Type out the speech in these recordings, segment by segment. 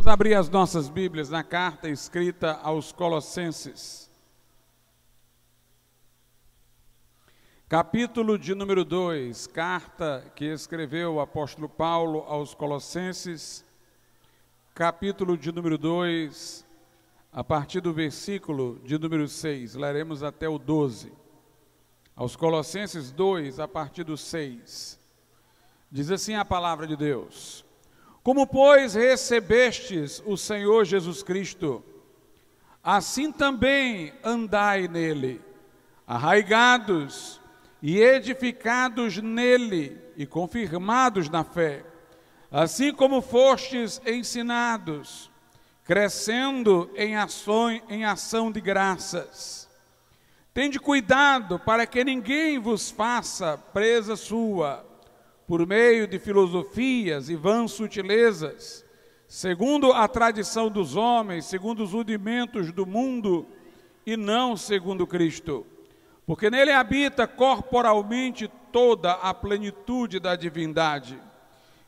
abrir as nossas Bíblias na carta escrita aos Colossenses. Capítulo de número 2, carta que escreveu o apóstolo Paulo aos Colossenses, capítulo de número 2, a partir do versículo de número 6, leremos até o 12. Aos Colossenses 2, a partir do 6, diz assim a palavra de Deus: Como, pois, recebestes o Senhor Jesus Cristo, assim também andai nele, arraigados e edificados nele e confirmados na fé, assim como fostes ensinados, crescendo em ação de graças. Tende cuidado para que ninguém vos faça presa sua, por meio de filosofias e vãs sutilezas, segundo a tradição dos homens, segundo os rudimentos do mundo, e não segundo Cristo. Porque nele habita corporalmente toda a plenitude da divindade,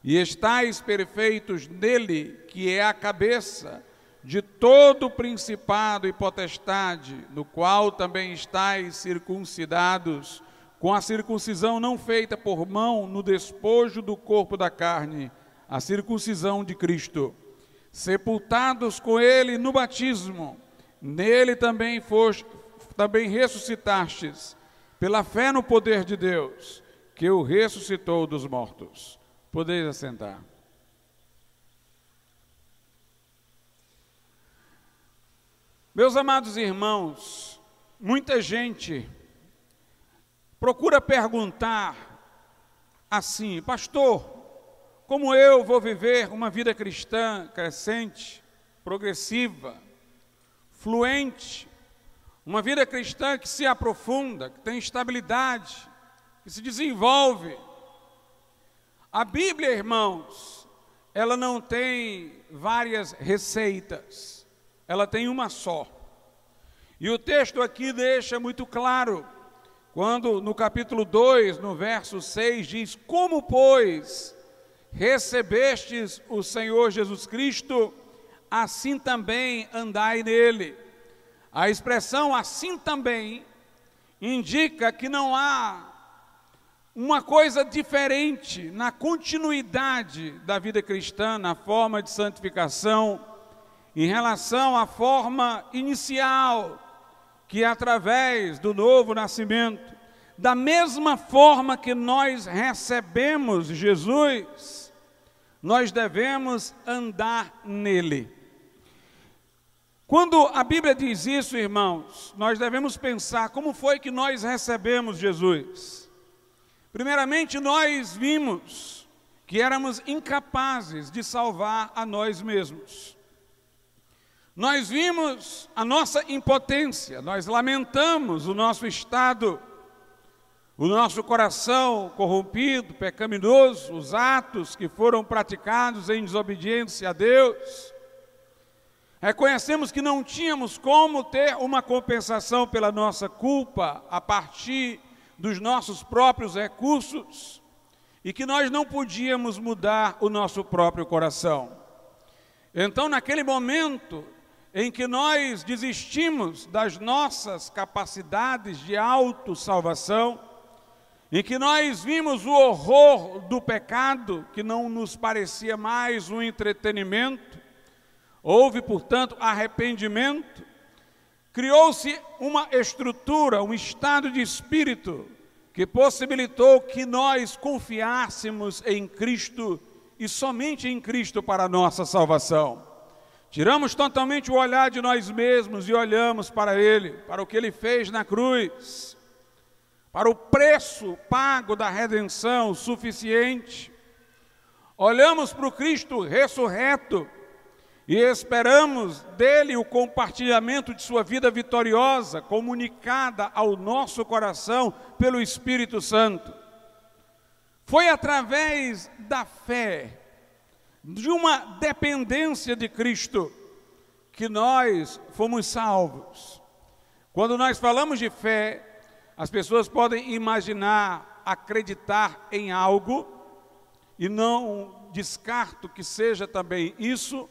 e estáis perfeitos nele, que é a cabeça de todo principado e potestade, no qual também estáis circuncidados, com a circuncisão não feita por mão no despojo do corpo da carne, a circuncisão de Cristo, sepultados com ele no batismo, nele também ressuscitastes, pela fé no poder de Deus, que o ressuscitou dos mortos. Podeis assentar. Meus amados irmãos, muita gente procura perguntar assim: pastor, como eu vou viver uma vida cristã crescente, progressiva, fluente, uma vida cristã que se aprofunda, que tem estabilidade, que se desenvolve? A Bíblia, irmãos, ela não tem várias receitas, ela tem uma só. E o texto aqui deixa muito claro, quando no capítulo 2, no verso 6, diz: Como, pois, recebestes o Senhor Jesus Cristo, assim também andai nele. A expressão assim também indica que não há uma coisa diferente na continuidade da vida cristã, na forma de santificação, em relação à forma inicial, que é através do novo nascimento. Da mesma forma que nós recebemos Jesus, nós devemos andar nele. Quando a Bíblia diz isso, irmãos, nós devemos pensar como foi que nós recebemos Jesus. Primeiramente, nós vimos que éramos incapazes de salvar a nós mesmos. Nós vimos a nossa impotência, nós lamentamos o nosso estado, o nosso coração corrompido, pecaminoso, os atos que foram praticados em desobediência a Deus. Reconhecemos que não tínhamos como ter uma compensação pela nossa culpa a partir dos nossos próprios recursos e que nós não podíamos mudar o nosso próprio coração. Então, naquele momento em que nós desistimos das nossas capacidades de autossalvação, em que nós vimos o horror do pecado, que não nos parecia mais um entretenimento, houve, portanto, arrependimento, criou-se uma estrutura, um estado de espírito que possibilitou que nós confiássemos em Cristo e somente em Cristo para a nossa salvação. Tiramos totalmente o olhar de nós mesmos e olhamos para Ele, para o que Ele fez na cruz, para o preço pago da redenção suficiente. Olhamos para o Cristo ressurreto e esperamos dele o compartilhamento de sua vida vitoriosa, comunicada ao nosso coração pelo Espírito Santo. Foi através da fé, de uma dependência de Cristo, que nós fomos salvos. Quando nós falamos de fé, as pessoas podem imaginar acreditar em algo, e não descarto que seja também isso,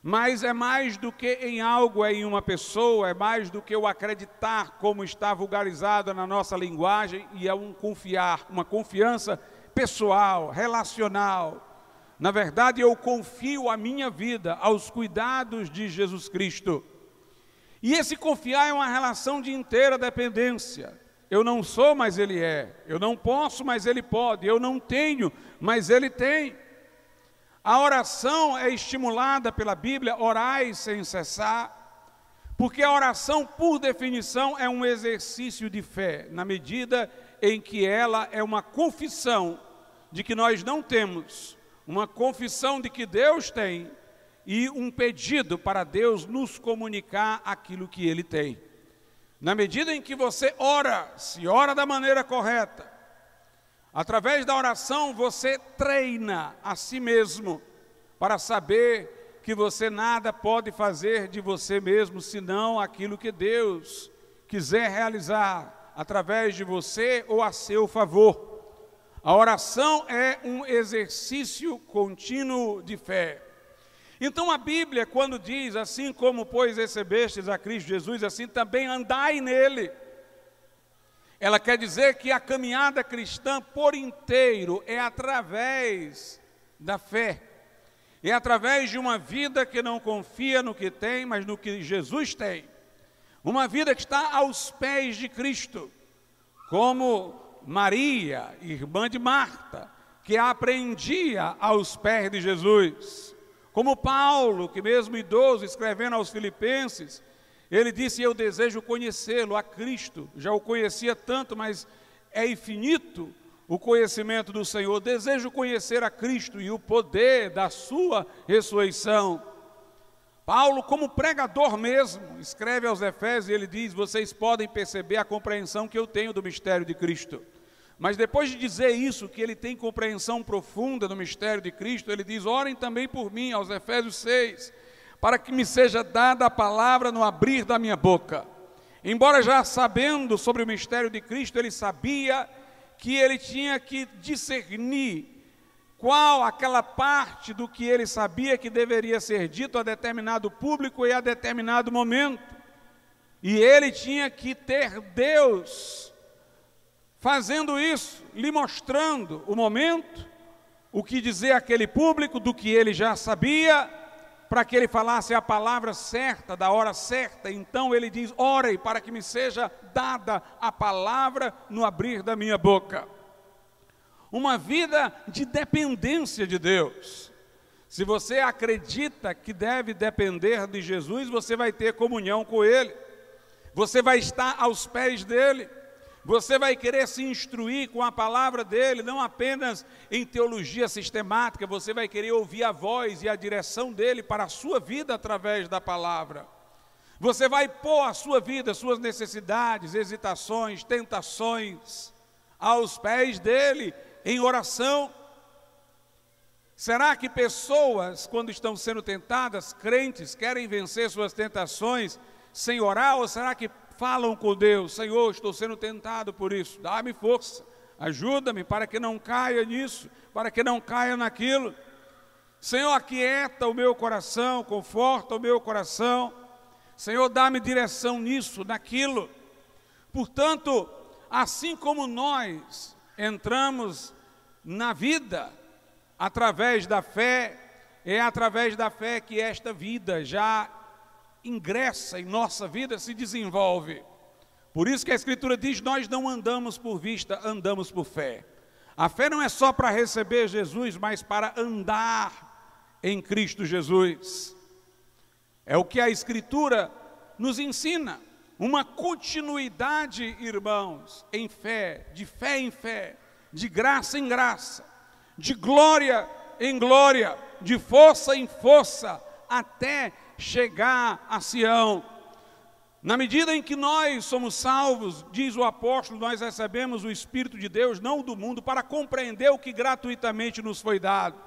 Mas é mais do que em algo, é em uma pessoa, é mais do que o acreditar, como está vulgarizado na nossa linguagem, e é um confiar, uma confiança pessoal, relacional. Na verdade, eu confio a minha vida aos cuidados de Jesus Cristo. E esse confiar é uma relação de inteira dependência. Eu não sou, mas Ele é. Eu não posso, mas Ele pode. Eu não tenho, mas Ele tem. A oração é estimulada pela Bíblia, orai sem cessar, porque a oração, por definição, é um exercício de fé, na medida em que ela é uma confissão de que nós não temos, uma confissão de que Deus tem e um pedido para Deus nos comunicar aquilo que Ele tem. Na medida em que você ora, se ora da maneira correta, através da oração você treina a si mesmo para saber que você nada pode fazer de você mesmo, senão aquilo que Deus quiser realizar através de você ou a seu favor. A oração é um exercício contínuo de fé. Então a Bíblia, quando diz, assim como, pois, recebestes a Cristo Jesus, assim também andai nele, ela quer dizer que a caminhada cristã por inteiro é através da fé. É através de uma vida que não confia no que tem, mas no que Jesus tem. Uma vida que está aos pés de Cristo, como Maria, irmã de Marta, que aprendia aos pés de Jesus. Como Paulo, que mesmo idoso, escrevendo aos Filipenses, ele disse, eu desejo conhecê-lo, a Cristo. Já o conhecia tanto, mas é infinito o conhecimento do Senhor. Desejo conhecer a Cristo e o poder da sua ressurreição. Paulo, como pregador mesmo, escreve aos Efésios e ele diz, vocês podem perceber a compreensão que eu tenho do mistério de Cristo. Mas depois de dizer isso, que ele tem compreensão profunda do mistério de Cristo, ele diz, orem também por mim, aos Efésios 6, para que me seja dada a palavra no abrir da minha boca. Embora já sabendo sobre o mistério de Cristo, ele sabia que ele tinha que discernir qual aquela parte do que ele sabia que deveria ser dito a determinado público e a determinado momento. E ele tinha que ter Deus fazendo isso, lhe mostrando o momento, o que dizer àquele público do que ele já sabia, para que ele falasse a palavra certa, da hora certa. Então ele diz, orem para que me seja dada a palavra no abrir da minha boca. Uma vida de dependência de Deus. Se você acredita que deve depender de Jesus, você vai ter comunhão com Ele. Você vai estar aos pés dEle. Você vai querer se instruir com a palavra dEle, não apenas em teologia sistemática, você vai querer ouvir a voz e a direção dEle para a sua vida através da palavra. Você vai pôr a sua vida, suas necessidades, hesitações, tentações, aos pés dEle, em oração. Será que pessoas, quando estão sendo tentadas, crentes, querem vencer suas tentações sem orar, ou será que falam com Deus, Senhor, estou sendo tentado por isso, dá-me força, ajuda-me para que não caia nisso, para que não caia naquilo. Senhor, aquieta o meu coração, conforta o meu coração. Senhor, dá-me direção nisso, naquilo. Portanto, assim como nós entramos na vida através da fé, é através da fé que esta vida já ingressa em nossa vida, se desenvolve. Por isso que a Escritura diz, nós não andamos por vista, andamos por fé. A fé não é só para receber Jesus, mas para andar em Cristo Jesus. É o que a Escritura nos ensina, uma continuidade, irmãos, em fé em fé, de graça em graça, de glória em glória, de força em força, até chegar a Sião. Na medida em que nós somos salvos, diz o apóstolo, nós recebemos o Espírito de Deus, não do mundo, para compreender o que gratuitamente nos foi dado,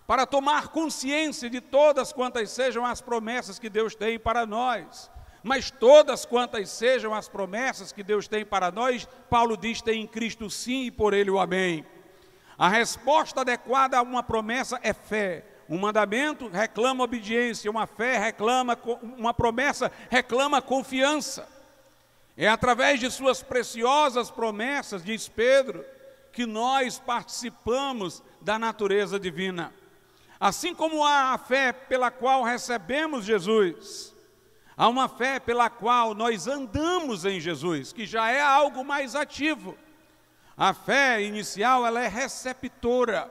para tomar consciência de todas quantas sejam as promessas que Deus tem para nós. Mas todas quantas sejam as promessas que Deus tem para nós, Paulo diz, tem em Cristo sim e por Ele o amém. A resposta adequada a uma promessa é fé. Um mandamento reclama obediência, uma fé reclama, uma promessa reclama confiança. É através de suas preciosas promessas, diz Pedro, que nós participamos da natureza divina. Assim como há a fé pela qual recebemos Jesus, há uma fé pela qual nós andamos em Jesus, que já é algo mais ativo. A fé inicial, ela é receptora.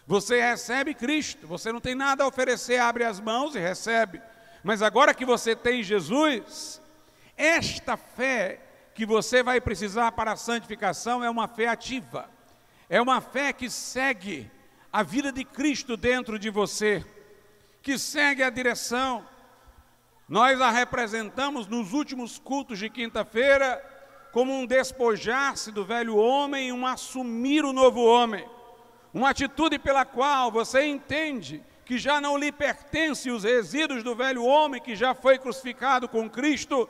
Você recebe Cristo, você não tem nada a oferecer, abre as mãos e recebe. Mas agora que você tem Jesus, esta fé que você vai precisar para a santificação é uma fé ativa. É uma fé que segue a vida de Cristo dentro de você, que segue a direção. Nós a representamos nos últimos cultos de quinta-feira como um despojar-se do velho homem e um assumir o novo homem. Uma atitude pela qual você entende que já não lhe pertence os resíduos do velho homem que já foi crucificado com Cristo,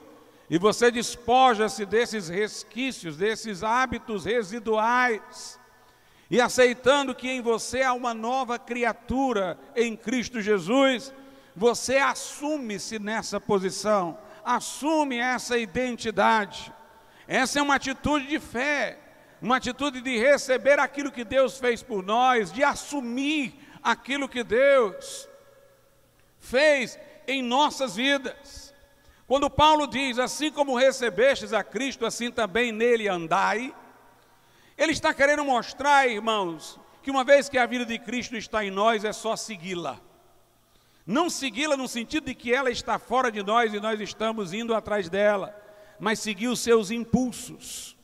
e você despoja-se desses resquícios, desses hábitos residuais, e aceitando que em você há uma nova criatura em Cristo Jesus, você assume-se nessa posição, assume essa identidade. Essa é uma atitude de fé, uma atitude de receber aquilo que Deus fez por nós, de assumir aquilo que Deus fez em nossas vidas. Quando Paulo diz, assim como recebestes a Cristo, assim também nele andai, ele está querendo mostrar, irmãos, que uma vez que a vida de Cristo está em nós, é só segui-la. Não segui-la no sentido de que ela está fora de nós e nós estamos indo atrás dela, mas seguir os seus impulsos,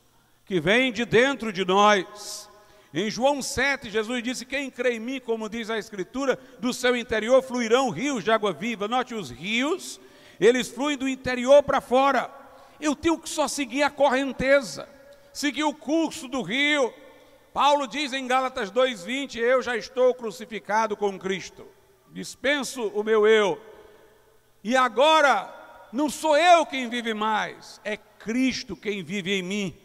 que vêm de dentro de nós. Em João 7, Jesus disse, quem crê em mim, como diz a Escritura, do seu interior fluirão rios de água viva. Note, os rios, eles fluem do interior para fora. Eu tenho que só seguir a correnteza, seguir o curso do rio. Paulo diz em Gálatas 2:20, eu já estou crucificado com Cristo, dispenso o meu eu, e agora não sou eu quem vive mais, é Cristo quem vive em mim.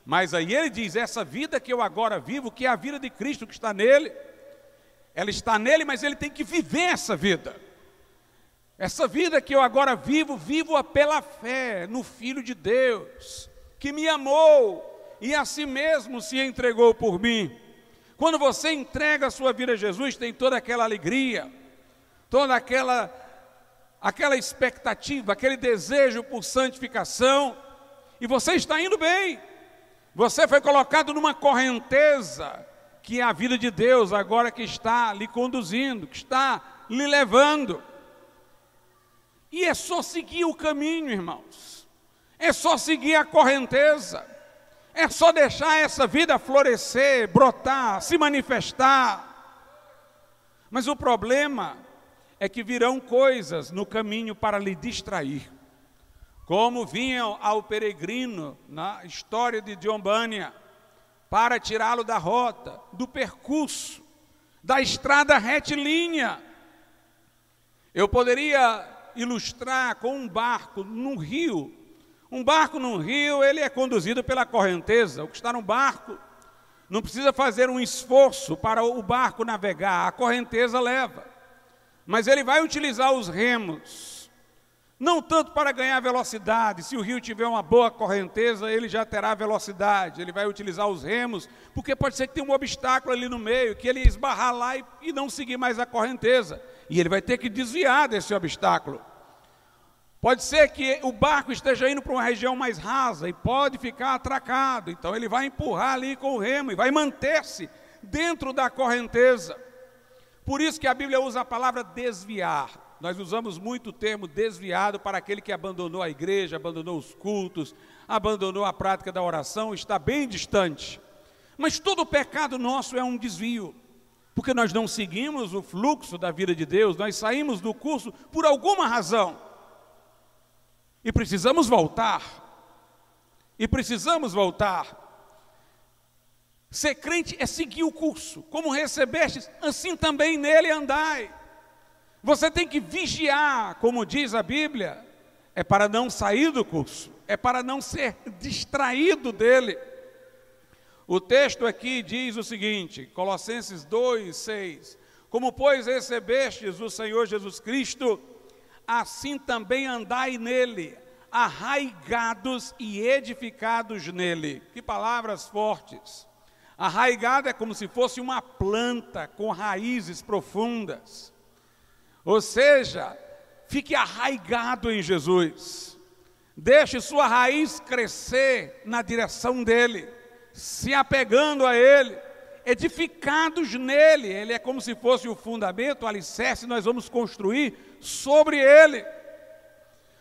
Mas aí ele diz, essa vida que eu agora vivo, que é a vida de Cristo que está nele, ela está nele, mas ele tem que viver essa vida. Essa vida que eu agora vivo, vivo-a pela fé no Filho de Deus, que me amou e a si mesmo se entregou por mim. Quando você entrega a sua vida a Jesus, tem toda aquela alegria, toda aquela expectativa, aquele desejo por santificação, e você está indo bem. Você foi colocado numa correnteza, que é a vida de Deus agora que está lhe conduzindo, que está lhe levando. E é só seguir o caminho, irmãos. É só seguir a correnteza. É só deixar essa vida florescer, brotar, se manifestar. Mas o problema é que virão coisas no caminho para lhe distrair. Como vinham ao peregrino na história de John Bunyan, para tirá-lo da rota, do percurso, da estrada retilínea. Eu poderia ilustrar com um barco num rio. Um barco num rio, ele é conduzido pela correnteza. O que está no barco não precisa fazer um esforço para o barco navegar, a correnteza leva. Mas ele vai utilizar os remos, não tanto para ganhar velocidade. Se o rio tiver uma boa correnteza, ele já terá velocidade. Ele vai utilizar os remos, porque pode ser que tenha um obstáculo ali no meio, que ele esbarrar lá e não seguir mais a correnteza. E ele vai ter que desviar desse obstáculo. Pode ser que o barco esteja indo para uma região mais rasa e pode ficar atracado. Então ele vai empurrar ali com o remo e vai manter-se dentro da correnteza. Por isso que a Bíblia usa a palavra desviar. Nós usamos muito o termo desviado para aquele que abandonou a igreja, abandonou os cultos, abandonou a prática da oração, está bem distante. Mas todo pecado nosso é um desvio, porque nós não seguimos o fluxo da vida de Deus, nós saímos do curso por alguma razão. E precisamos voltar. E precisamos voltar. Ser crente é seguir o curso. Como recebestes, assim também nele andai. Você tem que vigiar, como diz a Bíblia, é para não sair do curso, é para não ser distraído dele. O texto aqui diz o seguinte, Colossenses 2:6, Como, pois, recebestes o Senhor Jesus Cristo, assim também andai nele, arraigados e edificados nele. Que palavras fortes! Arraigado é como se fosse uma planta com raízes profundas. Ou seja, fique arraigado em Jesus. Deixe sua raiz crescer na direção dele, se apegando a ele, edificados nele. Ele é como se fosse o fundamento, o alicerce, nós vamos construir sobre ele.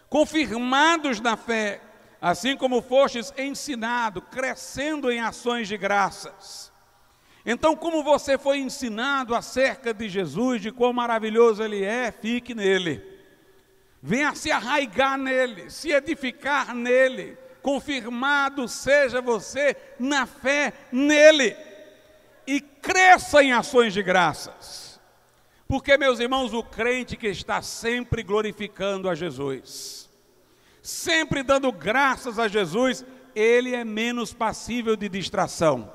Confirmados na fé, assim como fostes ensinado, crescendo em ações de graças. Então, como você foi ensinado acerca de Jesus, de quão maravilhoso ele é, fique nele. Venha se arraigar nele, se edificar nele. Confirmado seja você na fé nele. E cresça em ações de graças. Porque, meus irmãos, o crente que está sempre glorificando a Jesus, sempre dando graças a Jesus, ele é menos passível de distração.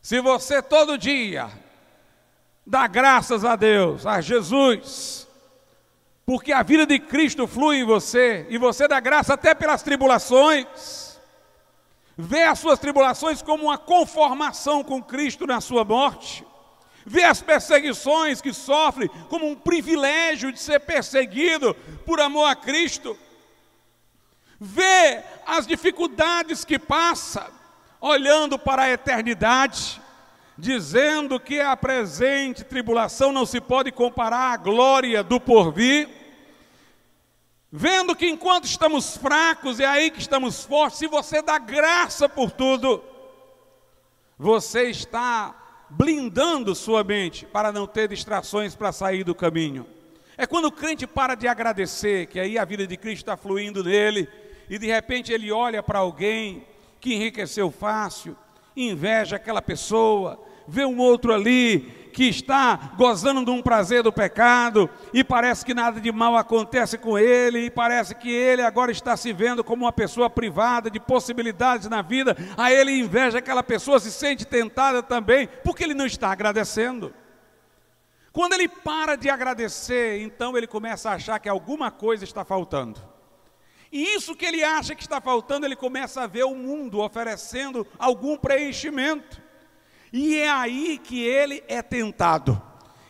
Se você todo dia dá graças a Deus, a Jesus, porque a vida de Cristo flui em você, e você dá graça até pelas tribulações, vê as suas tribulações como uma conformação com Cristo na sua morte, vê as perseguições que sofre como um privilégio de ser perseguido por amor a Cristo, vê as dificuldades que passa, olhando para a eternidade, dizendo que a presente tribulação não se pode comparar à glória do porvir, vendo que enquanto estamos fracos, é aí que estamos fortes. Se você dá graça por tudo, você está blindando sua mente para não ter distrações para sair do caminho. É quando o crente para de agradecer, que aí a vida de Cristo está fluindo nele, e de repente ele olha para alguém que enriqueceu fácil, inveja aquela pessoa, vê um outro ali que está gozando de um prazer do pecado, e parece que nada de mal acontece com ele, e parece que ele agora está se vendo como uma pessoa privada de possibilidades na vida. Aí ele inveja aquela pessoa, se sente tentada também, porque ele não está agradecendo. Quando ele para de agradecer, então ele começa a achar que alguma coisa está faltando. E isso que ele acha que está faltando, ele começa a ver o mundo oferecendo algum preenchimento. E é aí que ele é tentado.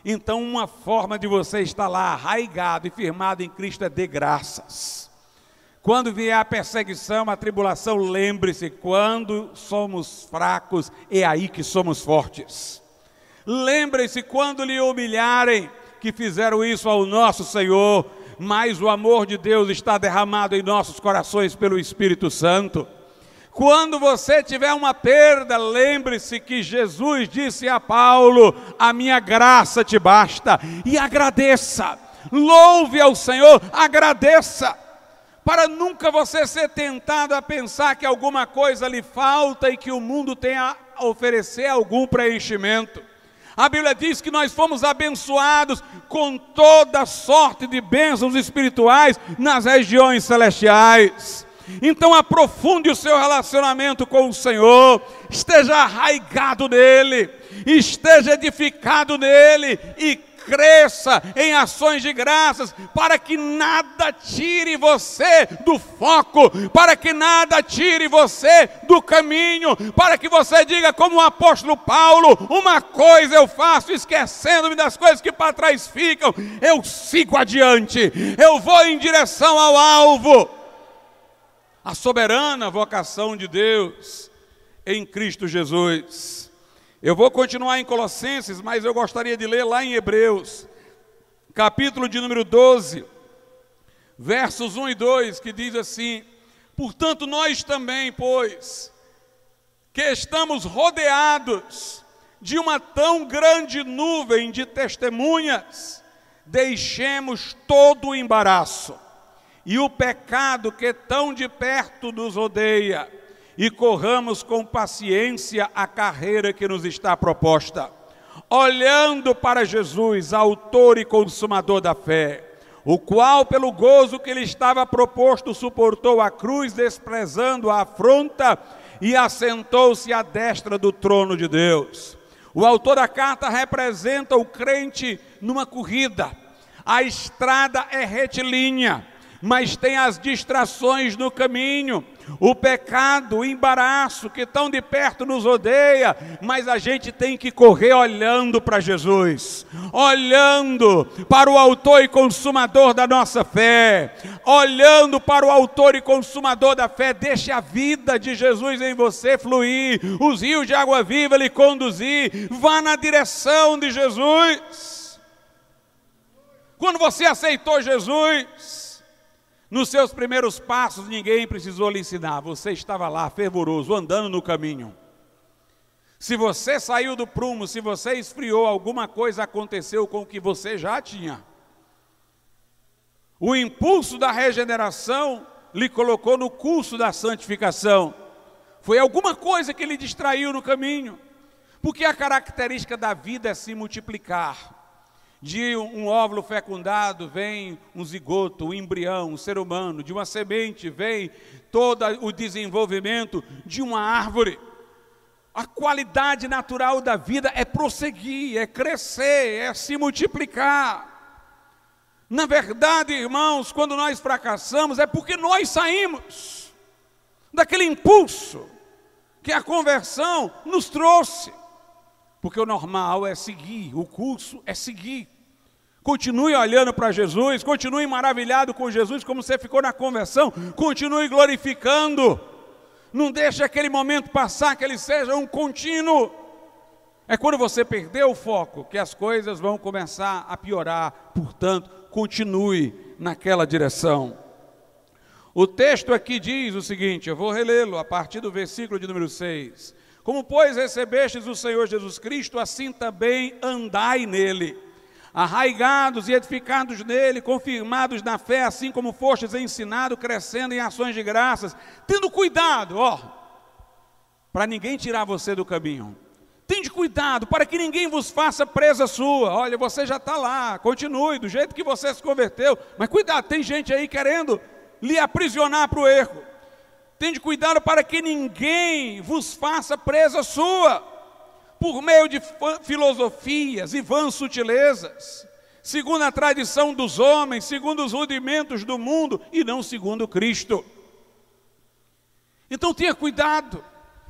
Então, uma forma de você estar lá arraigado e firmado em Cristo é de graças. Quando vier a perseguição, a tribulação, lembre-se, quando somos fracos, é aí que somos fortes. Lembre-se, quando lhe humilharem, que fizeram isso ao nosso Senhor, mas o amor de Deus está derramado em nossos corações pelo Espírito Santo. Quando você tiver uma perda, lembre-se que Jesus disse a Paulo: a minha graça te basta. E agradeça, louve ao Senhor, agradeça, para nunca você ser tentado a pensar que alguma coisa lhe falta e que o mundo tem a oferecer algum preenchimento. A Bíblia diz que nós fomos abençoados com toda sorte de bênçãos espirituais nas regiões celestiais. Então aprofunde o seu relacionamento com o Senhor, esteja arraigado nele, esteja edificado nele e cresça em ações de graças, para que nada tire você do foco, para que nada tire você do caminho, para que você diga como o apóstolo Paulo: uma coisa eu faço, esquecendo-me das coisas que para trás ficam, eu sigo adiante, eu vou em direção ao alvo. A soberana vocação de Deus em Cristo Jesus. Eu vou continuar em Colossenses, mas eu gostaria de ler lá em Hebreus, capítulo de número 12, versos 1 e 2, que diz assim: portanto nós também, pois, que estamos rodeados de uma tão grande nuvem de testemunhas, deixemos todo o embaraço e o pecado que tão de perto nos rodeia, e corramos com paciência a carreira que nos está proposta, olhando para Jesus, autor e consumador da fé, o qual, pelo gozo que lhe estava proposto, suportou a cruz, desprezando a afronta, e assentou-se à destra do trono de Deus. O autor da carta representa o crente numa corrida. A estrada é retilínea, mas tem as distrações no caminho. O pecado, o embaraço que tão de perto nos odeia, mas a gente tem que correr olhando para Jesus, olhando para o autor e consumador da nossa fé, olhando para o autor e consumador da fé. Deixe a vida de Jesus em você fluir, os rios de água viva lhe conduzir, vá na direção de Jesus. Quando você aceitou Jesus, nos seus primeiros passos, ninguém precisou lhe ensinar. Você estava lá, fervoroso, andando no caminho. Se você saiu do prumo, se você esfriou, alguma coisa aconteceu com o que você já tinha. O impulso da regeneração lhe colocou no curso da santificação. Foi alguma coisa que lhe distraiu no caminho. Porque a característica da vida é se multiplicar. De um óvulo fecundado vem um zigoto, um embrião, um ser humano. De uma semente vem todo o desenvolvimento de uma árvore. A qualidade natural da vida é prosseguir, é crescer, é se multiplicar. Na verdade, irmãos, quando nós fracassamos é porque nós saímos daquele impulso que a conversão nos trouxe. Porque o normal é seguir, o curso é seguir. Continue olhando para Jesus, continue maravilhado com Jesus, como você ficou na conversão, continue glorificando. Não deixe aquele momento passar, que ele seja um contínuo. É quando você perder o foco que as coisas vão começar a piorar. Portanto, continue naquela direção. O texto aqui diz o seguinte, eu vou relê-lo a partir do versículo de número 6. Como, pois, recebestes o Senhor Jesus Cristo, assim também andai nele, arraigados e edificados nele, confirmados na fé, assim como fostes ensinados, crescendo em ações de graças, tendo cuidado, para ninguém tirar você do caminho. Tende cuidado, para que ninguém vos faça presa sua. Olha, você já está lá, continue do jeito que você se converteu, mas cuidado, tem gente aí querendo lhe aprisionar para o erro. Tende cuidado para que ninguém vos faça presa sua, por meio de filosofias e vãs sutilezas, segundo a tradição dos homens, segundo os rudimentos do mundo, e não segundo Cristo. Então tenha cuidado,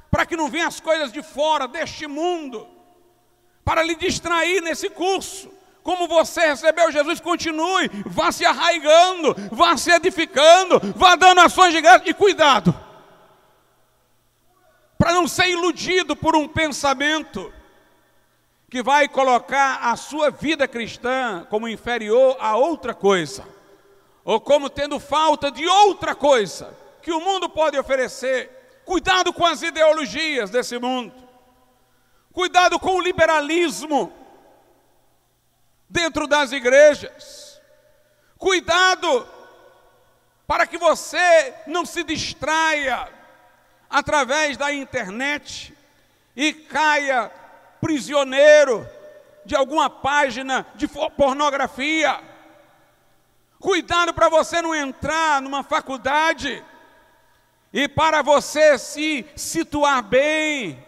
para que não venham as coisas de fora deste mundo, para lhe distrair nesse curso. Como você recebeu Jesus, continue, vá se arraigando, vá se edificando, vá dando ações de graça, e cuidado, para não ser iludido por um pensamento que vai colocar a sua vida cristã como inferior a outra coisa, ou como tendo falta de outra coisa que o mundo pode oferecer. Cuidado com as ideologias desse mundo, cuidado com o liberalismo dentro das igrejas, cuidado para que você não se distraia através da internet e caia prisioneiro de alguma página de pornografia. Cuidado para você não entrar numa faculdade e, para você se situar bem,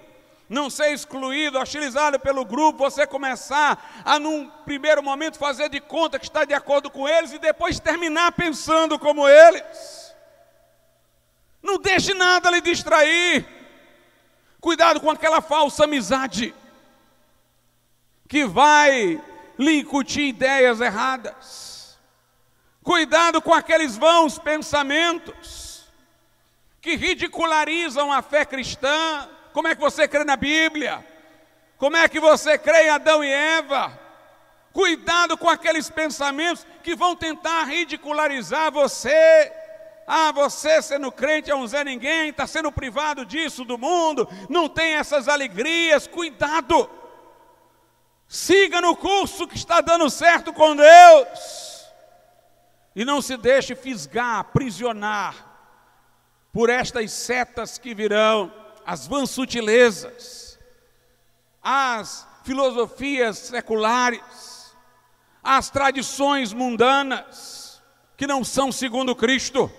não ser excluído, hostilizado pelo grupo, você começar a, num primeiro momento, fazer de conta que está de acordo com eles e depois terminar pensando como eles. Não deixe nada lhe distrair. Cuidado com aquela falsa amizade que vai lhe incutir ideias erradas. Cuidado com aqueles vãos pensamentos que ridicularizam a fé cristã. Como é que você crê na Bíblia? Como é que você crê em Adão e Eva? Cuidado com aqueles pensamentos que vão tentar ridicularizar você. Ah, você sendo crente é um Zé Ninguém, está sendo privado disso, do mundo, não tem essas alegrias. Cuidado! Siga no curso que está dando certo com Deus. E não se deixe fisgar, aprisionar por estas setas que virão, as vãs sutilezas, as filosofias seculares, as tradições mundanas, que não são segundo Cristo.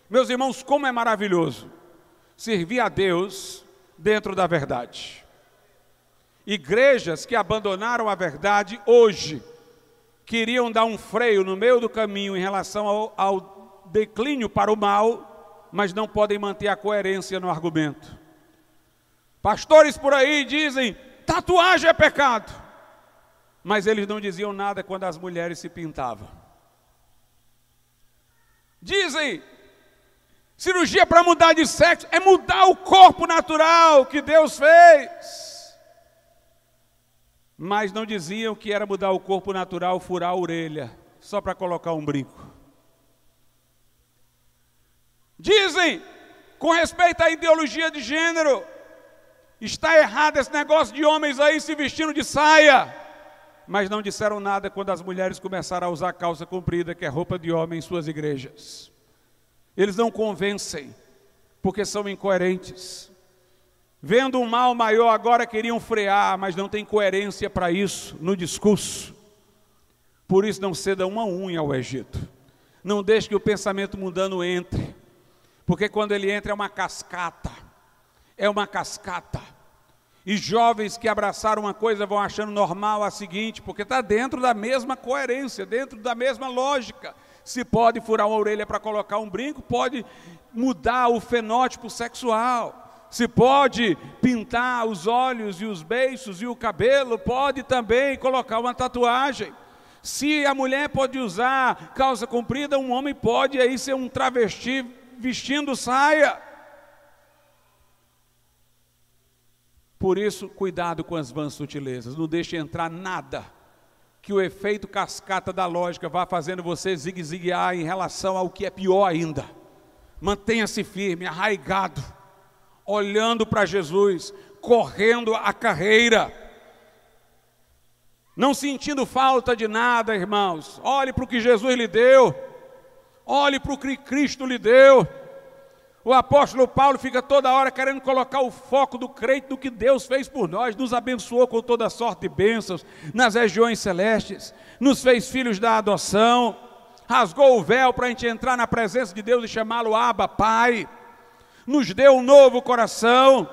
Meus irmãos, como é maravilhoso servir a Deus dentro da verdade. igrejas que abandonaram a verdade hoje queriam dar um freio no meio do caminho em relação ao declínio para o mal, mas não podem manter a coerência no argumento. Pastores por aí dizem, tatuagem é pecado, mas eles não diziam nada quando as mulheres se pintavam. Dizem, cirurgia para mudar de sexo é mudar o corpo natural que Deus fez. Mas não diziam que era mudar o corpo natural, furar a orelha, só para colocar um brinco. Dizem, com respeito à ideologia de gênero, está errado esse negócio de homens aí se vestindo de saia. Mas não disseram nada quando as mulheres começaram a usar calça comprida, que é roupa de homem, em suas igrejas. Eles não convencem, porque são incoerentes. Vendo um mal maior, agora queriam frear, mas não tem coerência para isso no discurso. Por isso não ceda uma unha ao Egito. Não deixe que o pensamento mundano entre, porque quando ele entra é uma cascata. É uma cascata. E jovens que abraçaram uma coisa vão achando normal a seguinte, porque está dentro da mesma coerência, dentro da mesma lógica. Se pode furar uma orelha para colocar um brinco, pode mudar o fenótipo sexual. Se pode pintar os olhos e os beiços e o cabelo, pode também colocar uma tatuagem. Se a mulher pode usar calça comprida, um homem pode aí ser um travesti vestindo saia. Por isso, cuidado com as vãs sutilezas, não deixe entrar nada que o efeito cascata da lógica vá fazendo você zigue-zaguear em relação ao que é pior ainda. Mantenha-se firme, arraigado, olhando para Jesus, correndo a carreira, não sentindo falta de nada, irmãos. Olhe para o que Jesus lhe deu, olhe para o que Cristo lhe deu. O apóstolo Paulo fica toda hora querendo colocar o foco do crente no que Deus fez por nós, nos abençoou com toda sorte de bênçãos nas regiões celestes, nos fez filhos da adoção, rasgou o véu para a gente entrar na presença de Deus e chamá-lo Abba, Pai, nos deu um novo coração,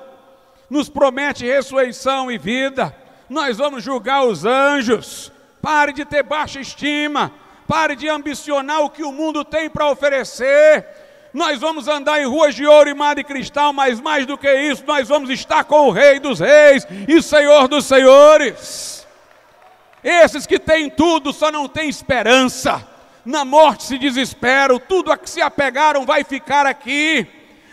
nos promete ressurreição e vida. Nós vamos julgar os anjos. Pare de ter baixa estima, pare de ambicionar o que o mundo tem para oferecer. Nós vamos andar em ruas de ouro e mar de cristal, mas mais do que isso, nós vamos estar com o Rei dos Reis e Senhor dos Senhores. Esses que têm tudo só não têm esperança, na morte se desesperam, tudo a que se apegaram vai ficar aqui.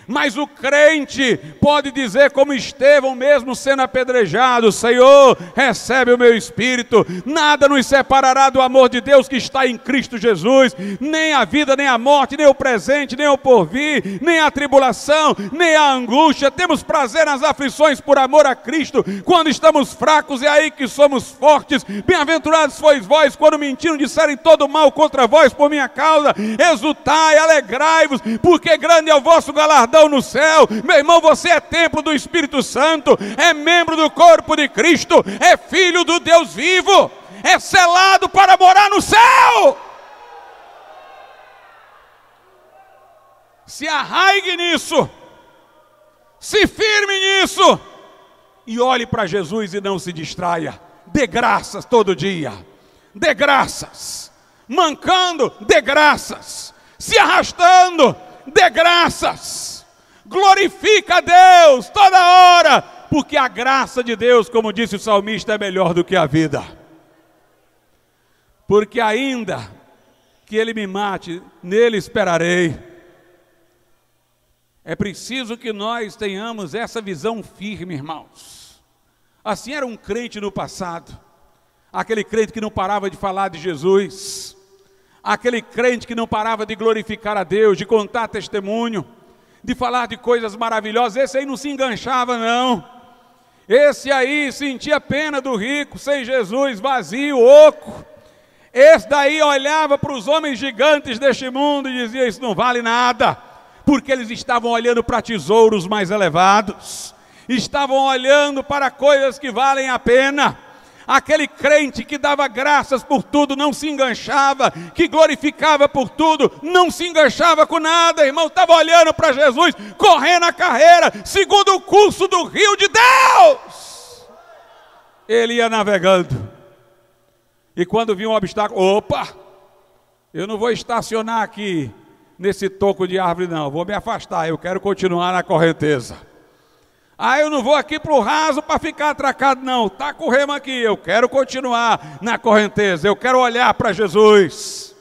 Mas o crente pode dizer como Estevão, mesmo sendo apedrejado: Senhor, recebe o meu espírito, nada nos separará do amor de Deus que está em Cristo Jesus, nem a vida, nem a morte, nem o presente, nem o porvir, nem a tribulação, nem a angústia. Temos prazer nas aflições por amor a Cristo, quando estamos fracos é aí que somos fortes. Bem-aventurados sois vós, quando mentiram, disserem todo mal contra vós por minha causa. Exultai, alegrai-vos, porque grande é o vosso galardão no céu. Meu irmão, você é templo do Espírito Santo, é membro do corpo de Cristo, é filho do Deus vivo, é selado para morar no céu. Se arraigue nisso, se firme nisso e olhe para Jesus e não se distraia. Dê graças todo dia, dê graças, mancando, dê graças, se arrastando, dê graças. Glorifica a Deus toda hora, porque a graça de Deus, como disse o salmista, é melhor do que a vida. Porque ainda que Ele me mate, nele esperarei. É preciso que nós tenhamos essa visão firme, irmãos. Assim era um crente no passado, aquele crente que não parava de falar de Jesus, aquele crente que não parava de glorificar a Deus, de contar testemunho, de falar de coisas maravilhosas. Esse aí não se enganchava não, esse aí sentia pena do rico, sem Jesus, vazio, oco. Esse daí olhava para os homens gigantes deste mundo e dizia: isso não vale nada, porque eles estavam olhando para tesouros mais elevados, estavam olhando para coisas que valem a pena. Aquele crente que dava graças por tudo, não se enganchava, que glorificava por tudo, não se enganchava com nada, irmão, estava olhando para Jesus, correndo a carreira, segundo o curso do rio de Deus. ele ia navegando. E quando vinha um obstáculo, opa, eu não vou estacionar aqui nesse toco de árvore não, vou me afastar, eu quero continuar na correnteza. Ah, eu não vou aqui para o raso para ficar atracado não, está com o remo aqui, eu quero continuar na correnteza, eu quero olhar para Jesus.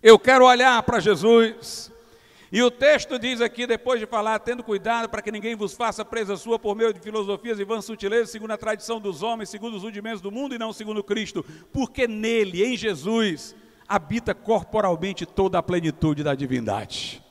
Eu quero olhar para Jesus. E o texto diz aqui, depois de falar, tendo cuidado para que ninguém vos faça presa sua por meio de filosofias e vãs sutilezas, segundo a tradição dos homens, segundo os rudimentos do mundo e não segundo Cristo, porque nele, em Jesus, habita corporalmente toda a plenitude da divindade.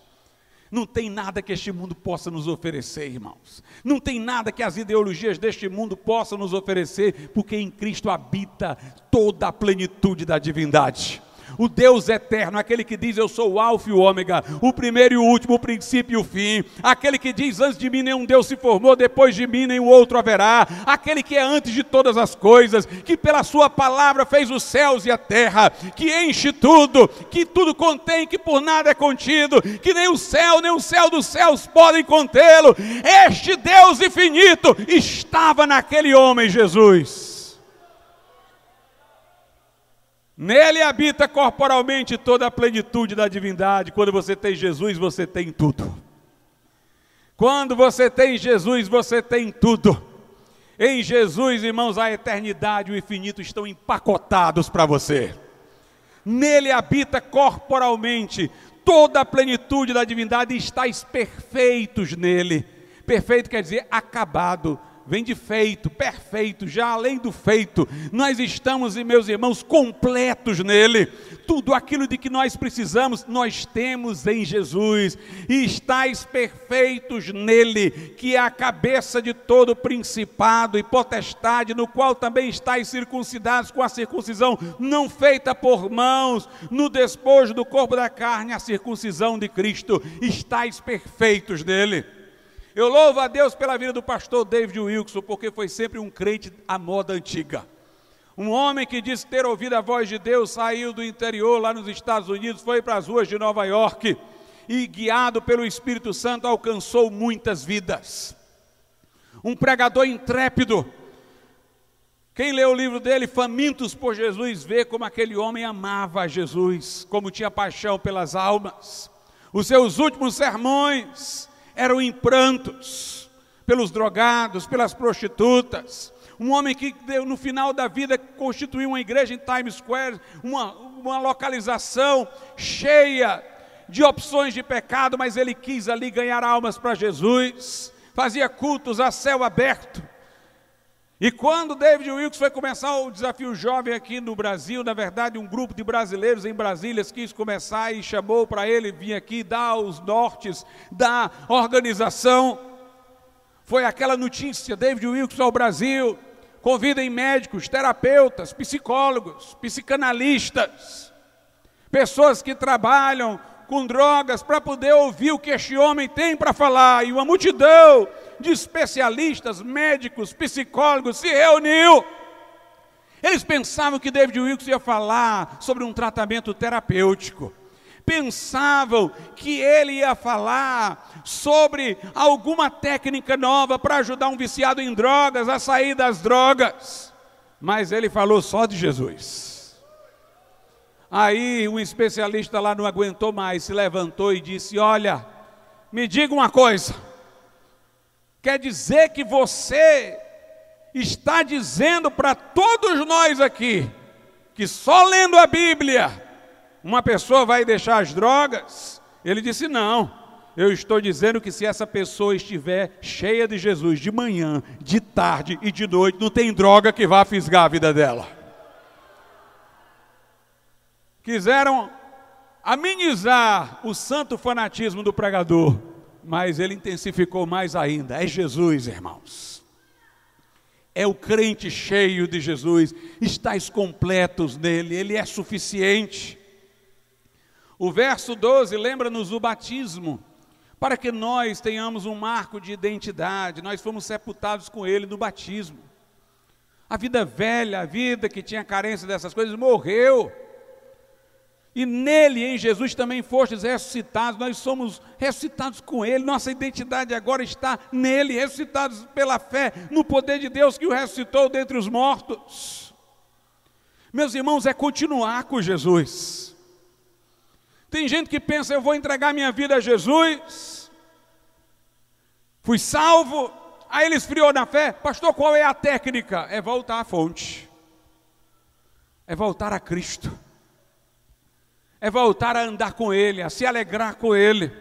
Não tem nada que este mundo possa nos oferecer, irmãos. Não tem nada que as ideologias deste mundo possam nos oferecer, porque em Cristo habita toda a plenitude da divindade. O Deus eterno, aquele que diz eu sou o alfa e o ômega, o primeiro e o último, o princípio e o fim, aquele que diz antes de mim nenhum Deus se formou, depois de mim nenhum outro haverá, aquele que é antes de todas as coisas, que pela sua palavra fez os céus e a terra, que enche tudo, que tudo contém, que por nada é contido, que nem o céu dos céus podem contê-lo. Este Deus infinito estava naquele homem Jesus. Nele habita corporalmente toda a plenitude da divindade. Quando você tem Jesus, você tem tudo. Quando você tem Jesus, você tem tudo. Em Jesus, irmãos, a eternidade e o infinito estão empacotados para você. Nele habita corporalmente toda a plenitude da divindade e estáis perfeitos nele. Perfeito quer dizer acabado. Vem de feito, perfeito, já além do feito. Nós estamos, meus irmãos, completos nele. Tudo aquilo de que nós precisamos, nós temos em Jesus. E estáis perfeitos nele, que é a cabeça de todo principado e potestade, no qual também estáis circuncidados com a circuncisão não feita por mãos, no despojo do corpo da carne, a circuncisão de Cristo. Estáis perfeitos nele. Eu louvo a Deus pela vida do pastor David Wilson, porque foi sempre um crente à moda antiga. Um homem que disse ter ouvido a voz de Deus, saiu do interior lá nos Estados Unidos, foi para as ruas de Nova York e guiado pelo Espírito Santo alcançou muitas vidas. Um pregador intrépido. Quem lê o livro dele, Famintos por Jesus, vê como aquele homem amava a Jesus, como tinha paixão pelas almas. Os seus últimos sermões eram em prantos, pelos drogados, pelas prostitutas. Um homem que no final da vida constituiu uma igreja em Times Square, uma localização cheia de opções de pecado, mas ele quis ali ganhar almas para Jesus, fazia cultos a céu aberto. E quando David Wilson foi começar o desafio jovem aqui no Brasil, na verdade um grupo de brasileiros em Brasília quis começar e chamou para ele vir aqui dar os nortes da organização. Foi aquela notícia, David Wilson ao Brasil, convidem médicos, terapeutas, psicólogos, psicanalistas, pessoas que trabalham com drogas para poder ouvir o que este homem tem para falar, e uma multidão de especialistas, médicos, psicólogos se reuniu. Eles pensavam que David Wilson ia falar sobre um tratamento terapêutico, pensavam que ele ia falar sobre alguma técnica nova para ajudar um viciado em drogas a sair das drogas, mas ele falou só de Jesus. Aí um especialista lá não aguentou mais, se levantou e disse: olha, me diga uma coisa, quer dizer que você está dizendo para todos nós aqui, que só lendo a Bíblia, uma pessoa vai deixar as drogas? Ele disse: não, eu estou dizendo que se essa pessoa estiver cheia de Jesus, de manhã, de tarde e de noite, não tem droga que vá fisgar a vida dela. Quiseram amenizar o santo fanatismo do pregador, mas ele intensificou mais ainda. É Jesus, irmãos. É o crente cheio de Jesus. Estais completos nele, ele é suficiente. O verso 12 lembra-nos o batismo, para que nós tenhamos um marco de identidade. Nós fomos sepultados com ele no batismo. A vida velha, a vida que tinha carência dessas coisas, morreu. E nele, em Jesus, também fostes ressuscitados. Nós somos ressuscitados com ele. Nossa identidade agora está nele, ressuscitados pela fé no poder de Deus que o ressuscitou dentre os mortos. Meus irmãos, é continuar com Jesus. Tem gente que pensa, eu vou entregar minha vida a Jesus, fui salvo, aí ele esfriou na fé. Pastor, qual é a técnica? É voltar à fonte, é voltar a Cristo, é voltar a andar com Ele, a se alegrar com Ele,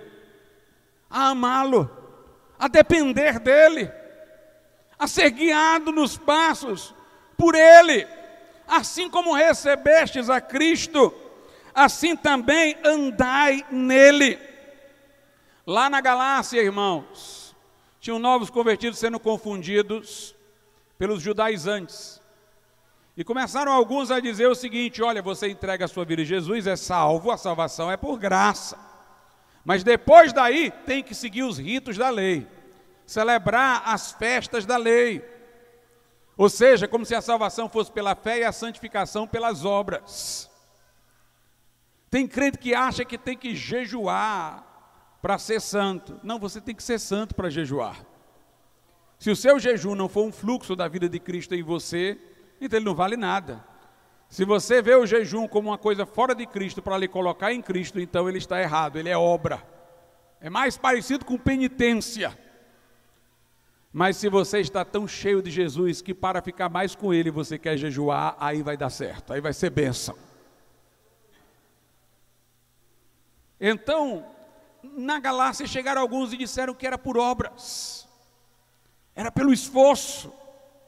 a amá-lo, a depender dEle, a ser guiado nos passos por Ele. Assim como recebestes a Cristo, assim também andai nele. Lá na Galácia, irmãos, tinham novos convertidos sendo confundidos pelos judaizantes. E começaram alguns a dizer o seguinte: olha, você entrega a sua vida a Jesus, é salvo, a salvação é por graça. Mas depois daí tem que seguir os ritos da lei, celebrar as festas da lei. Ou seja, como se a salvação fosse pela fé e a santificação pelas obras. Tem crente que acha que tem que jejuar para ser santo. Não, você tem que ser santo para jejuar. Se o seu jejum não for um fluxo da vida de Cristo em você, então ele não vale nada. Se você vê o jejum como uma coisa fora de Cristo para lhe colocar em Cristo, então ele está errado, ele é obra. É mais parecido com penitência. Mas se você está tão cheio de Jesus que para ficar mais com Ele você quer jejuar, aí vai dar certo, aí vai ser bênção. Então, na Galácia chegaram alguns e disseram que era por obras, era pelo esforço.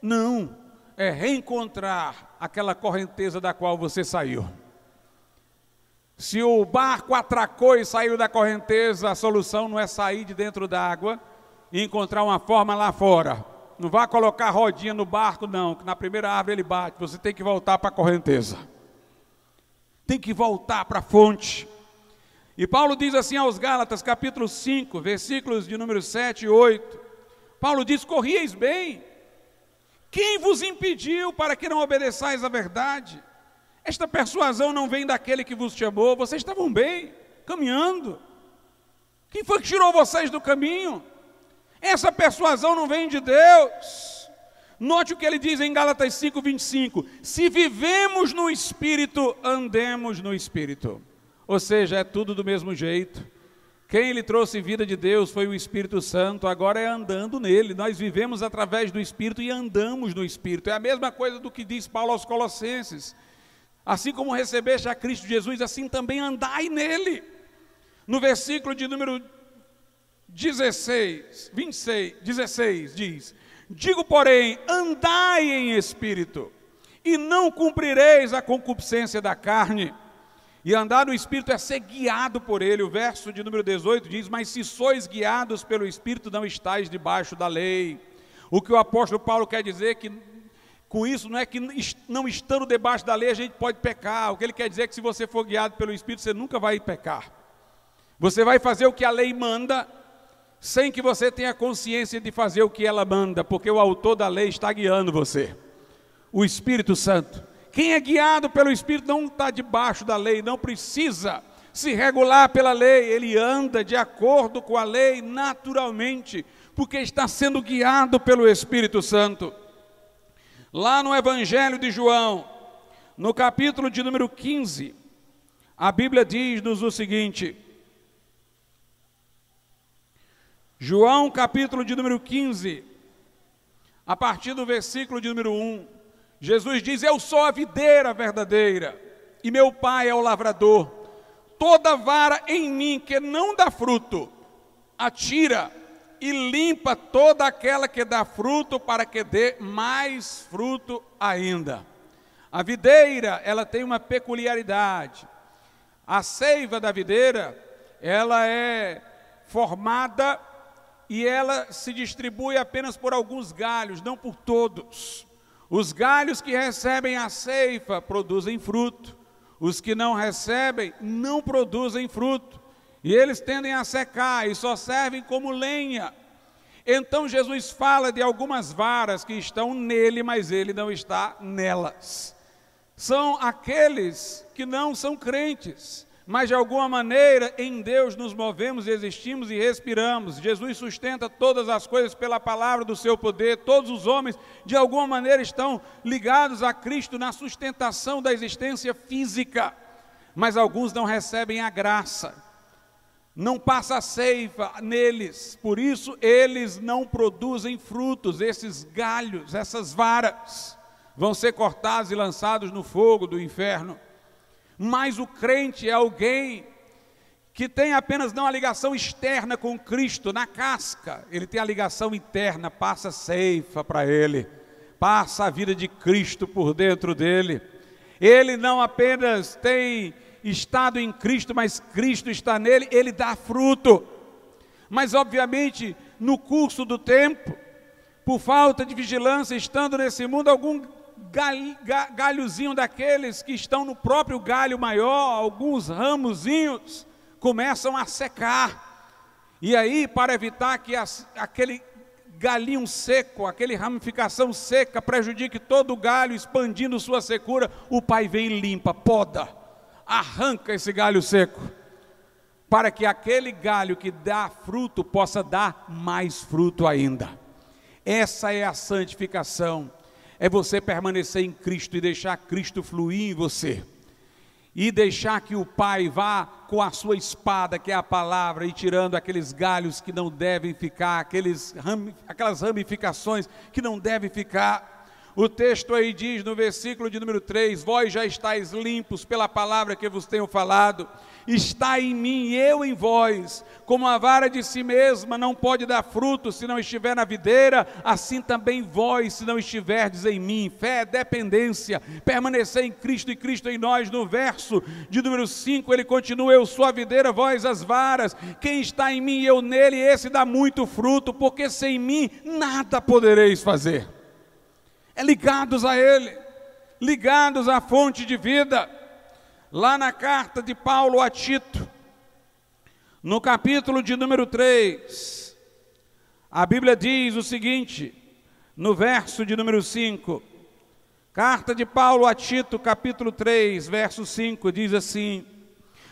Não, é reencontrar aquela correnteza da qual você saiu. Se o barco atracou e saiu da correnteza, a solução não é sair de dentro da água e encontrar uma forma lá fora. Não vá colocar rodinha no barco, não, que na primeira árvore ele bate. Você tem que voltar para a correnteza. Tem que voltar para a fonte. E Paulo diz assim aos Gálatas, capítulo 5, versículos de número 7 e 8. Paulo diz: corrieis bem. Quem vos impediu para que não obedeçais à verdade? Esta persuasão não vem daquele que vos chamou. Vocês estavam bem, caminhando. Quem foi que tirou vocês do caminho? Essa persuasão não vem de Deus. Note o que ele diz em Gálatas 5, 25. Se vivemos no Espírito, andemos no Espírito. Ou seja, é tudo do mesmo jeito. Quem lhe trouxe vida de Deus foi o Espírito Santo, agora é andando nele. Nós vivemos através do Espírito e andamos no Espírito. É a mesma coisa do que diz Paulo aos Colossenses. Assim como recebeste a Cristo Jesus, assim também andai nele. No versículo de número 16 diz: digo, porém, andai em espírito, e não cumprireis a concupiscência da carne. E andar no Espírito é ser guiado por Ele. O verso de número 18 diz: mas se sois guiados pelo Espírito, não estáis debaixo da lei. O que o apóstolo Paulo quer dizer que, com isso, não é que não estando debaixo da lei a gente pode pecar. O que ele quer dizer é que se você for guiado pelo Espírito, você nunca vai pecar. Você vai fazer o que a lei manda, sem que você tenha consciência de fazer o que ela manda, porque o autor da lei está guiando você, o Espírito Santo. Quem é guiado pelo Espírito não está debaixo da lei, não precisa se regular pela lei, ele anda de acordo com a lei naturalmente, porque está sendo guiado pelo Espírito Santo. Lá no Evangelho de João, no capítulo de número 15, a Bíblia diz-nos o seguinte: João, capítulo de número 15, a partir do versículo de número 1, Jesus diz: eu sou a videira verdadeira, e meu Pai é o lavrador. Toda vara em mim que não dá fruto, atira, e limpa toda aquela que dá fruto, para que dê mais fruto ainda. A videira, ela tem uma peculiaridade. A seiva da videira, ela é formada e ela se distribui apenas por alguns galhos, não por todos. Os galhos que recebem a ceifa produzem fruto, os que não recebem não produzem fruto, e eles tendem a secar e só servem como lenha. Então Jesus fala de algumas varas que estão nele, mas ele não está nelas. são aqueles que não são crentes, mas de alguma maneira em Deus nos movemos, existimos e respiramos. Jesus sustenta todas as coisas pela palavra do seu poder. Todos os homens de alguma maneira estão ligados a Cristo na sustentação da existência física, mas alguns não recebem a graça, não passa a seiva neles, por isso eles não produzem frutos. Esses galhos, essas varas vão ser cortados e lançados no fogo do inferno. Mas o crente é alguém que tem apenas não a ligação externa com Cristo, na casca, ele tem a ligação interna, passa ceifa para ele, passa a vida de Cristo por dentro dele. Ele não apenas tem estado em Cristo, mas Cristo está nele, ele dá fruto. Mas obviamente no curso do tempo, por falta de vigilância, estando nesse mundo, algum galhozinho daqueles que estão no próprio galho maior, alguns ramozinhos começam a secar, e aí para evitar que aquele galinho seco, aquele ramificação seca prejudique todo o galho, expandindo sua secura, o pai vem e limpa, poda, arranca esse galho seco, para que aquele galho que dá fruto possa dar mais fruto ainda. Essa é a santificação. É você permanecer em Cristo e deixar Cristo fluir em você. E deixar que o Pai vá com a sua espada, que é a palavra, e tirando aqueles galhos que não devem ficar, aquelas ramificações que não devem ficar. O texto aí diz no versículo de número 3, vós já estáis limpos pela palavra que vos tenho falado, está em mim e eu em vós, como a vara de si mesma não pode dar fruto se não estiver na videira, assim também vós se não estiverdes em mim. Fé é dependência, permanecer em Cristo e Cristo em nós. No verso de número 5 ele continua, eu sou a videira, vós as varas, quem está em mim e eu nele, esse dá muito fruto, porque sem mim nada podereis fazer. É ligados a Ele, ligados à fonte de vida. Lá na carta de Paulo a Tito, no capítulo de número 3, a Bíblia diz o seguinte, no verso de número 5, carta de Paulo a Tito, capítulo 3, verso 5, diz assim,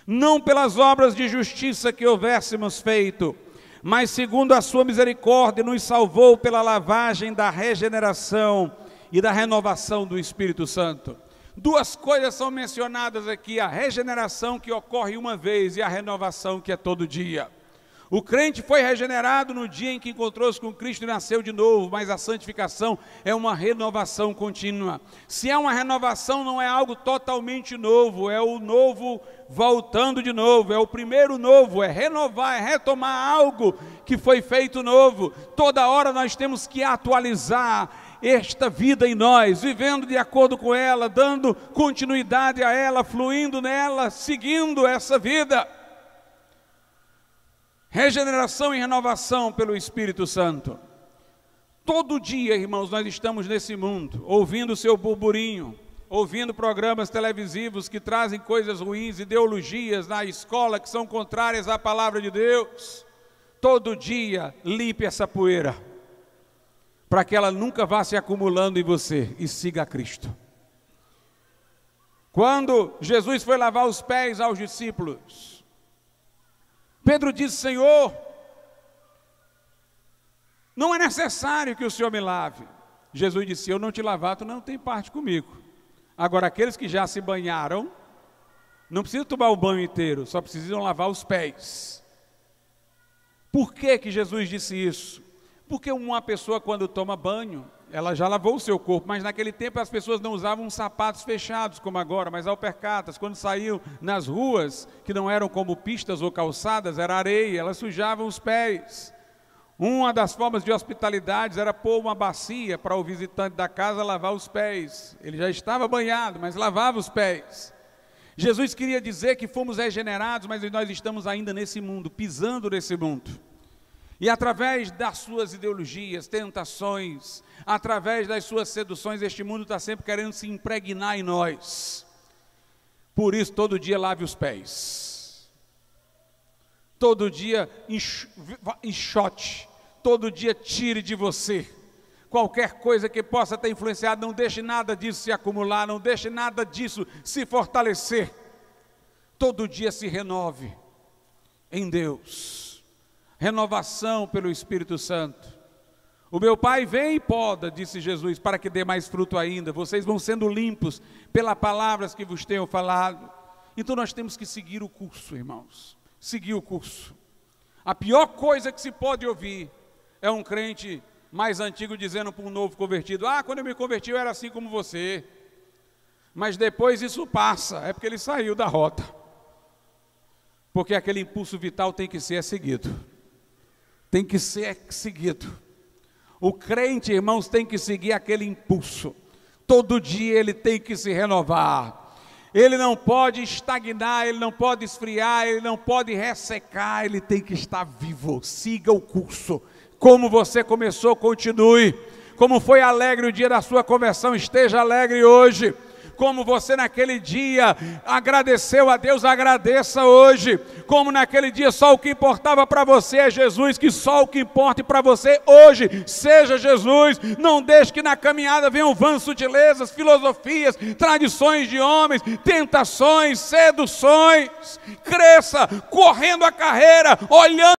não pelas obras de justiça que houvéssemos feito, mas segundo a sua misericórdia nos salvou pela lavagem da regeneração e da renovação do Espírito Santo. Duas coisas são mencionadas aqui, a regeneração que ocorre uma vez e a renovação que é todo dia. O crente foi regenerado no dia em que encontrou-se com Cristo e nasceu de novo, mas a santificação é uma renovação contínua. Se é uma renovação, não é algo totalmente novo, é o novo voltando de novo, é o primeiro novo, é renovar, é retomar algo que foi feito novo. Toda hora nós temos que atualizar esta vida em nós, vivendo de acordo com ela, dando continuidade a ela, fluindo nela, seguindo essa vida. Regeneração e renovação pelo Espírito Santo. Todo dia, irmãos, nós estamos nesse mundo, ouvindo o seu burburinho, ouvindo programas televisivos que trazem coisas ruins, ideologias na escola que são contrárias à palavra de Deus. Todo dia, limpe essa poeira, para que ela nunca vá se acumulando em você, e siga a Cristo. Quando Jesus foi lavar os pés aos discípulos, Pedro disse, Senhor, não é necessário que o Senhor me lave. Jesus disse, eu não te lavar, tu não tem parte comigo. Agora, aqueles que já se banharam, não precisam tomar o banho inteiro, só precisam lavar os pés. Por que Jesus disse isso? Porque uma pessoa quando toma banho, ela já lavou o seu corpo, mas naquele tempo as pessoas não usavam sapatos fechados como agora, mas alpercatas. Quando saíam nas ruas, que não eram como pistas ou calçadas, era areia, elas sujavam os pés. Uma das formas de hospitalidade era pôr uma bacia para o visitante da casa lavar os pés. Ele já estava banhado, mas lavava os pés. Jesus queria dizer que fomos regenerados, mas nós estamos ainda nesse mundo, pisando nesse mundo. E através das suas ideologias, tentações, através das suas seduções, este mundo está sempre querendo se impregnar em nós. Por isso, todo dia lave os pés. Todo dia enxote. Todo dia tire de você. Qualquer coisa que possa ter influenciado, não deixe nada disso se acumular, não deixe nada disso se fortalecer. Todo dia se renove em Deus. Renovação pelo Espírito Santo. O meu Pai vem e poda, disse Jesus, para que dê mais fruto ainda. Vocês vão sendo limpos pelas palavras que vos tenho falado. Então nós temos que seguir o curso, irmãos. Seguir o curso. A pior coisa que se pode ouvir é um crente mais antigo dizendo para um novo convertido: quando eu me converti eu era assim como você. Mas depois isso passa, é porque ele saiu da rota. Porque aquele impulso vital tem que ser seguido. Tem que ser seguido. O crente, irmãos, tem que seguir aquele impulso. Todo dia ele tem que se renovar. Ele não pode estagnar, ele não pode esfriar, ele não pode ressecar, ele tem que estar vivo. Siga o curso. Como você começou, continue. Como foi alegre o dia da sua conversão, esteja alegre hoje. Como você naquele dia agradeceu a Deus, agradeça hoje. Como naquele dia só o que importava para você é Jesus, que só o que importe para você hoje seja Jesus. Não deixe que na caminhada venham vãs sutilezas, filosofias, tradições de homens, tentações, seduções. Cresça correndo a carreira, olhando